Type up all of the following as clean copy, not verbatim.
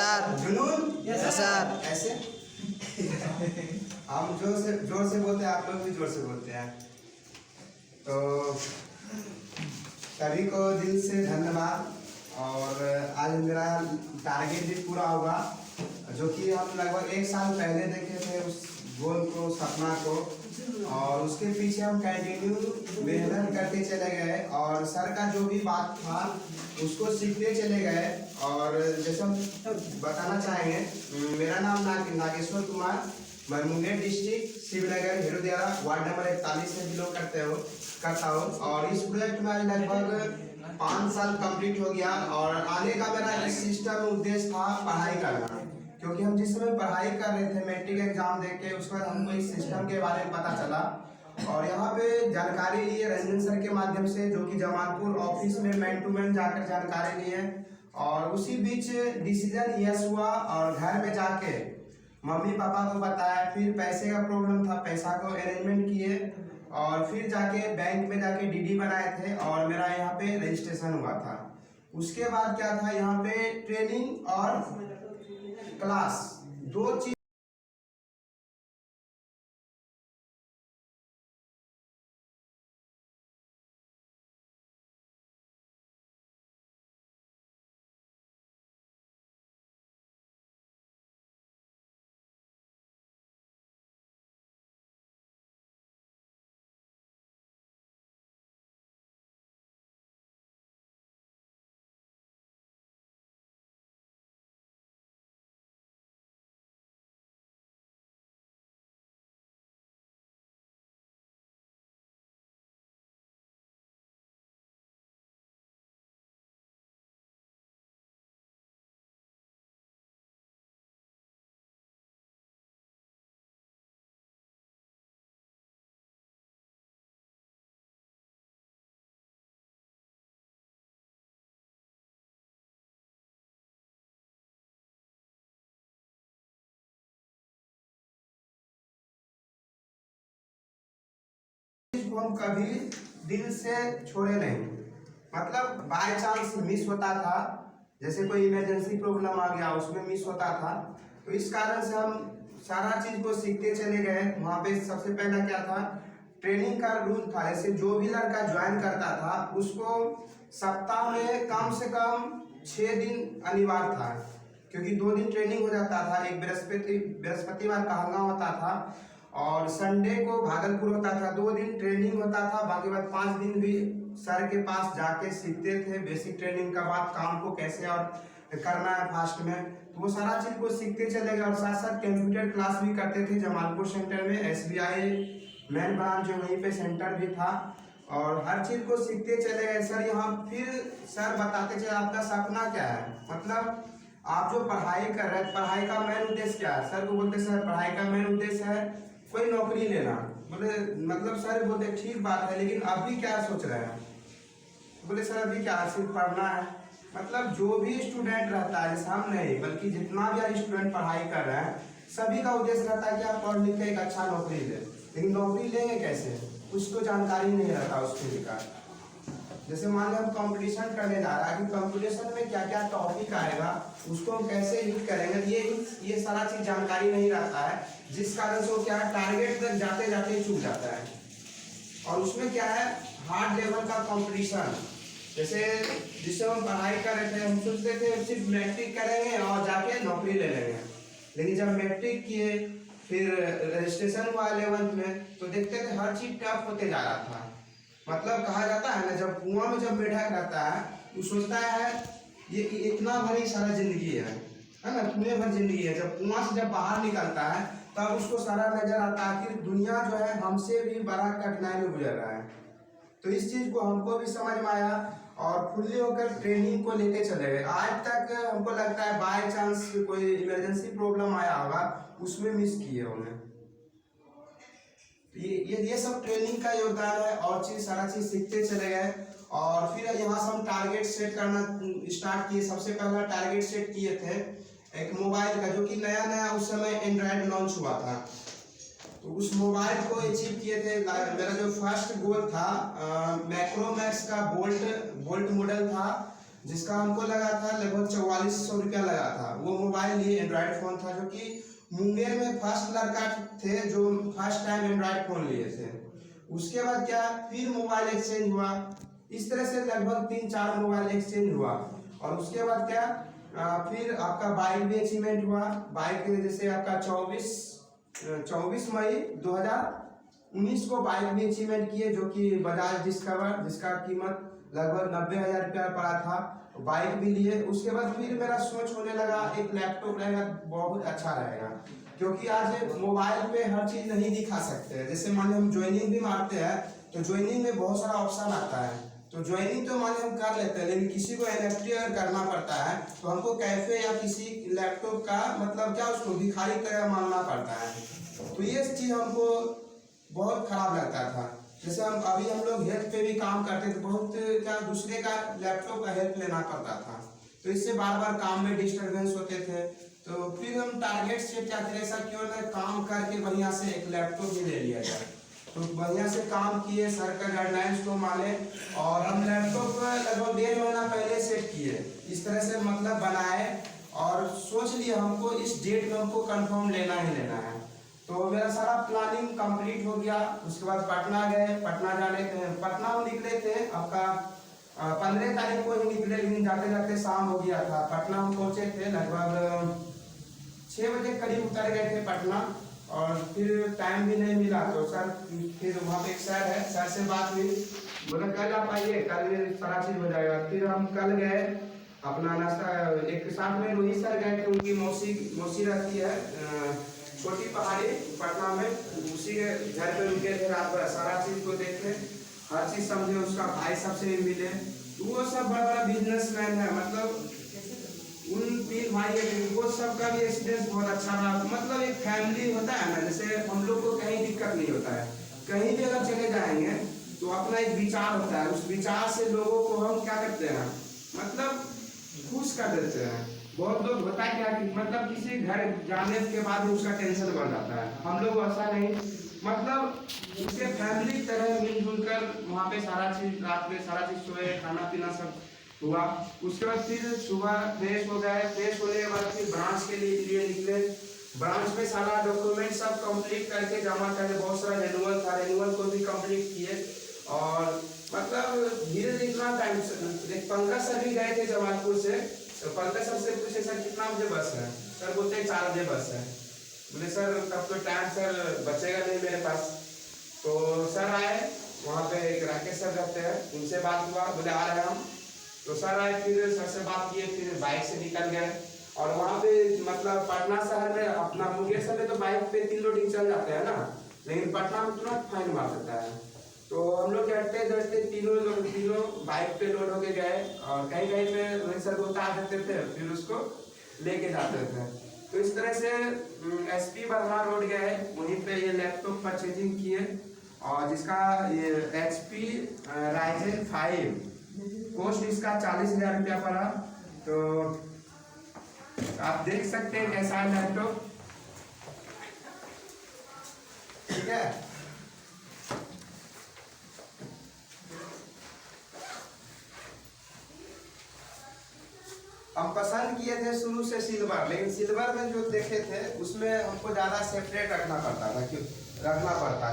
Sir. जुनून। Yes sir. ऐसे हम जोर से बोलते हैं, आप लोग भी जोर से बोलते हैं। तो सभी को दिल से धन्यवाद। और आज मेरा टारगेट भी पूरा होगा, जो कि हम लगभग 1 साल पहले देखे थे उस गोल को, सपना को, और उसके पीछे हम कंटिन्यू मेहनत करते चले गए और सर का जो भी बात था उसको सीखते चले गए। और जैसे हम बताना चाहेंगे, मेरा नाम नागेश्वर कुमार, मैं Munger district Shivnagar Hirodiyara ward number 41 से बिलोंग करता हूँ। और इस प्रोजेक्ट में लगभग 5 साल कंप्लीट हो गया। और आने का मेरा एक सिस्टम उद्देश्य था पढ़ाई करना, क्योंकि हम जिस समय पढ़ाई कर रहे थे मैट्रिक एग्जाम दे के, उस पर हमको इस सिस्टम के बारे में पता चला और यहाँ पे जानकारी लिए रंजन सर के माध्यम से, जो कि जमालपुर ऑफिस में मैन टू मैन जाकर जानकारी लिए। और उसी बीच डिसीजन यस हुआ और घर में जाके मम्मी पापा को बताया। फिर पैसे का प्रॉब्लम था, पैसा को अरेंजमेंट किए और फिर जाके बैंक में जाके डीडी बनाए थे और मेरा यहाँ पे रजिस्ट्रेशन हुआ था। उसके बाद क्या था, यहाँ पे ट्रेनिंग और क्लास, 2 चीज। को हम कभी दिल से छोड़े नहीं। मतलब बाय चांस मिस होता था, जैसे कोई इमरजेंसी प्रॉब्लम आ गया उसमें मिस होता था, तो इस कारण से हम सारा चीज को सीखते चले गए। वहाँ पे सबसे पहला क्या था, ट्रेनिंग का रूल था। जैसे जो भी लड़का ज्वाइन करता था उसको सप्ताह में कम से कम 6 दिन अनिवार्य था, क्योंकि 2 दिन ट्रेनिंग हो जाता था। एक बृहस्पतिवार कहलगांव होता था और संडे को भागलपुर होता था। 2 दिन ट्रेनिंग होता था, बाकी बाद 5 दिन भी सर के पास जाके सीखते थे। बेसिक ट्रेनिंग का बाद काम को कैसे और करना है फास्ट में, तो वो सारा चीज को सीखते चले गए। और साथ साथ कंप्यूटर क्लास भी करते थे जमालपुर सेंटर में। SBI मेन ब्रांच जो वहीं पे सेंटर भी था और हर चीज को सीखते चले गए। सर यहाँ फिर सर बताते चले आपका सपना क्या है, मतलब आप जो पढ़ाई कर रहे हैं, पढ़ाई का मेन उद्देश्य क्या है। सर को बोलते सर पढ़ाई का मेन उद्देश्य है कोई नौकरी लेना। बोले मतलब सर बोलते ठीक बात है, लेकिन अभी क्या सोच रहे हैं। बोले सर अभी क्या सिर्फ पढ़ना है। मतलब जो भी स्टूडेंट रहता है, जैसे हम नहीं बल्कि जितना भी स्टूडेंट पढ़ाई कर रहे हैं, सभी का उद्देश्य रहता है कि आप पढ़ लिख के एक अच्छा नौकरी ले। लेकिन नौकरी लेंगे कैसे, कुछ तो जानकारी नहीं रहता उसके लिए। जैसे मान लो हम कंपटीशन करने जा रहा है कि कंपटीशन में क्या क्या टॉपिक आएगा, उसको हम कैसे हिट करेंगे, ये सारा चीज जानकारी नहीं रहता है, जिस कारण से वो क्या है टारगेट तक जाते जाते चूक जाता है। और उसमें क्या है हार्ड लेवल का कंपटीशन। जैसे जिससे हम पढ़ाई कर रहे थे, हम सोचते थे सिर्फ मैट्रिक करेंगे और जाके नौकरी ले लेंगे। लेकिन जब मैट्रिक किए, फिर रजिस्ट्रेशन हुआ 11th में, तो देखते थे हर चीज टफ होते जा रहा था। मतलब कहा जाता है ना, जब कुआं में जब मेढक रहता है वो सोचता है ये इतना भरी सारा जिंदगी है ना, कुएं भर जिंदगी है। जब कुआं से जब बाहर निकलता है तब उसको सारा नजर आता है कि दुनिया जो है हमसे भी बड़ा कठिनाई में गुजर रहा है। तो इस चीज को हमको भी समझ में आया और फुल्ली होकर ट्रेनिंग को लेके चले गए। आज तक हमको लगता है बाय चांस कोई इमरजेंसी प्रॉब्लम आया होगा उसमें मिस किए होंगे। ये सब ट्रेनिंग का योगदान है और सारा चीज सीखते चले गए। और फिर यहाँ से हम टारगेट सेट करना स्टार्ट किए। सबसे पहला टारगेट सेट किए थे एक मोबाइल का, जो कि नया नया उस समय एंड्रॉयड लॉन्च हुआ था, तो उस मोबाइल को अचीव किए थे। मेरा जो फर्स्ट गोल था मैक्रोमैक्स का बोल्ट मॉडल था, जिसका हमको लगा था लगभग 4400 रुपया लगा था। वो मोबाइल लिए एंड्रॉयड फ़ोन था, जो कि मुंगेर में फर्स्ट लड़का थे जो फर्स्ट टाइम एंड्रॉयड फ़ोन लिए थे। उसके बाद क्या, फिर मोबाइल एक्सचेंज हुआ। इस तरह से लगभग 3-4 मोबाइल एक्सचेंज हुआ। और उसके बाद क्या, फिर आपका बाइक भी अचीवमेंट हुआ। बाइक जैसे आपका 24 मई 2019 को बाइक भी अचीवमेंट किए, जो कि बजाज डिस्कवर, जिसका कीमत लगभग 90,000 रुपया पड़ा था, बाइक भी लिए। उसके बाद फिर मेरा सोच होने लगा एक लैपटॉप रहेगा बहुत अच्छा रहेगा, क्योंकि आज मोबाइल पे हर चीज़ नहीं दिखा सकते। जैसे मान लो हम ज्वाइनिंग भी मारते हैं तो ज्वाइनिंग में बहुत सारा ऑप्शन आता है, तो ज्वाइनिंग तो मान लो हम कर लेते हैं, लेकिन किसी को एनएफटी अगर करना पड़ता है तो हमको कैफे या किसी लैपटॉप का मतलब क्या, उसको भिखारी तरह मानना पड़ता है। तो ये चीज़ हमको बहुत खराब लगता था। जैसे हम लोग हेल्थ पे भी काम करते थे, बहुत क्या दूसरे का लैपटॉप का हेल्प लेना पड़ता था, तो इससे बार बार काम में डिस्टरबेंस होते थे। तो फिर हम टारगेट सेट क्या करें, ऐसा क्यों ना काम करके बढ़िया से एक लैपटॉप भी ले लिया जाए। तो बढ़िया से काम किए, सर का गाइडलाइंस को माने, और हम लैपटॉप लगभग 1.5 महीना पहले सेट किए। इस तरह से मतलब बनाए और सोच लिए हमको इस डेट में हमको कंफर्म लेना ही लेना है। तो मेरा सारा प्लानिंग कंप्लीट हो गया। उसके बाद पटना गए। पटना जाने थे, पटना हम निकले थे आपका 15 तारीख को ही निकले, लेकिन जाते जाते शाम हो गया था। पटना हम पहुंचे थे लगभग 6 बजे करीब उतर गए थे पटना, और फिर टाइम भी नहीं मिला। तो सर फिर वहाँ पे एक सर है, सर से बात हुई, बोला कल आप आइए, कल सारा चीज़ हो जाएगा। फिर हम कल गए अपना नाश्ता, एक साथ में रोहित सर गए थे, उनकी मौसी रहती है छोटी पहाड़ी पटना में, उसी के घर पे रुके थे रात भर, सारा चीज़ को देखे, हर चीज़ समझे। उसका भाई सबसे भी मिले, तो वो सब बड़ा बड़ा बिजनेसमैन है। मतलब उन 3 भाई है, वो सबका भी एक्सपीरियंस बहुत अच्छा रहा। मतलब एक फैमिली होता है ना, जैसे हम लोग को कहीं दिक्कत नहीं होता है, कहीं भी अगर चले जाएंगे तो अपना एक विचार होता है, उस विचार से लोगों को हम क्या करते हैं, मतलब खुश कर देते हैं। बहुत लोग होता है क्या कि मतलब किसी घर जाने के बाद उसका टेंशन बढ़ जाता है, हम लोग ऐसा नहीं, मतलब उसके फैमिली की तरह मिलजुल कर वहाँ पे सारा चीज, रात में सारा चीज सोए, खाना पीना सब हुआ। उसके बाद फिर सुबह फ्रेश हो गए, फ्रेश होने के बाद फिर ब्रांच के लिए निकले। ब्रांच में सारा डॉक्यूमेंट सब कंप्लीट करके जमा करके, बहुत सारा रेनुअल था, रेनुअल को भी कंप्लीट किए। और मतलब धीरे धीरे इतना टाइम, पंकज सर भी गए थे जमालपुर से, तो पंकज सर से पूछे सर कितना बजे बस है, सर बोलते 4 बजे बस है। बोले सर तब तो टाइम सर बचेगा नहीं मेरे पास। तो सर आए, वहाँ पे एक राकेश सर रहते हैं, उनसे बात हुआ, बोले आ रहे हम। तो सर आए, फिर सर से बात किए, फिर बाइक से निकल गए। और वहाँ पे मतलब पटना शहर में, अपना मुंगेर शहर में तो बाइक पे 3 लोडिंग चल जाते हैं ना, लेकिन पटना में तुरंत फाइन मार देता है। तो हम लोग डरते डरते तीनों बाइक पे लोड होके गए, और कहीं कहीं पे रोहित सर को उतार देते थे, फिर उसको लेके जाते थे। तो इस तरह से एसपी वर्मा रोड गए, वहीं पे ये लैपटॉप परचेजिंग किए, और जिसका ये HP Ryzen 5 कॉस्ट इसका 40,000 रुपया पड़ा। तो आप देख सकते हैं कैसा है लैपटॉप, ठीक है। हम पसंद किए थे शुरू से सिल्वर, लेकिन सिल्वर में जो देखे थे उसमें हमको ज़्यादा सेपरेट रखना पड़ता था,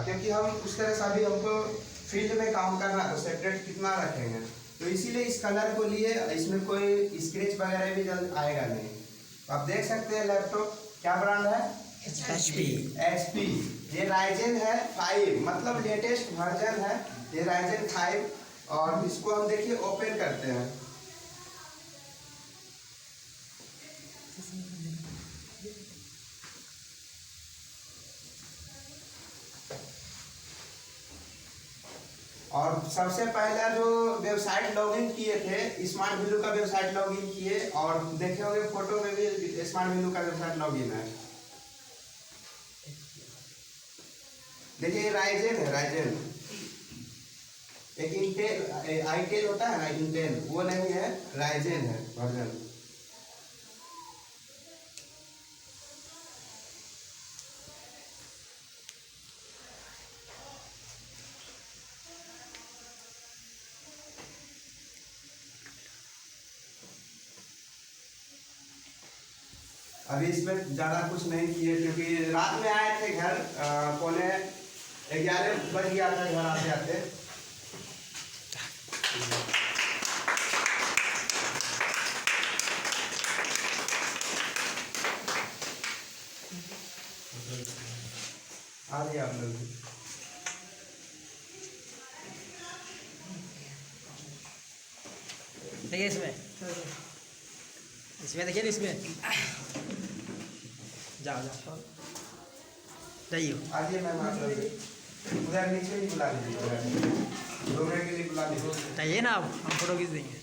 क्योंकि हम उस तरह से अभी हमको फील्ड में काम करना, तो सेपरेट कितना रखेंगे, तो इसीलिए इस कलर को लिए। इसमें कोई स्क्रैच वगैरह भी जल्द आएगा नहीं। आप देख सकते हैं लैपटॉप क्या ब्रांड है, HP। ये राइजन है 5, मतलब लेटेस्ट वर्जन है ये राइजन 5। और इसको हम देखिए ओपन करते हैं, और सबसे पहला जो वेबसाइट लॉगिन किए थे, स्मार्ट वैल्यू का वेबसाइट लॉगिन किए, और देखे होंगे फोटो में भी स्मार्ट वैल्यू का वेबसाइट लॉगिन है। देखिए राइजन है, राइजन। एक इंटेल आईटेल होता है ना, इंटेल वो नहीं है, राइजन है वर्जन। अभी इसमें ज़्यादा कुछ नहीं किए क्योंकि रात में आए थे घर 11:15 बज गया था घर आते आते। आ गया आप लोग देखिए इसमें देखिए इसमें जाओ जाओ जाइए। आइए मैम आप लोग उधर नीचे ही बुला लीजिए, 2 मिनट के लिए बुला लीजिए। जाइए ना, आप हम फोटो खींच देंगे।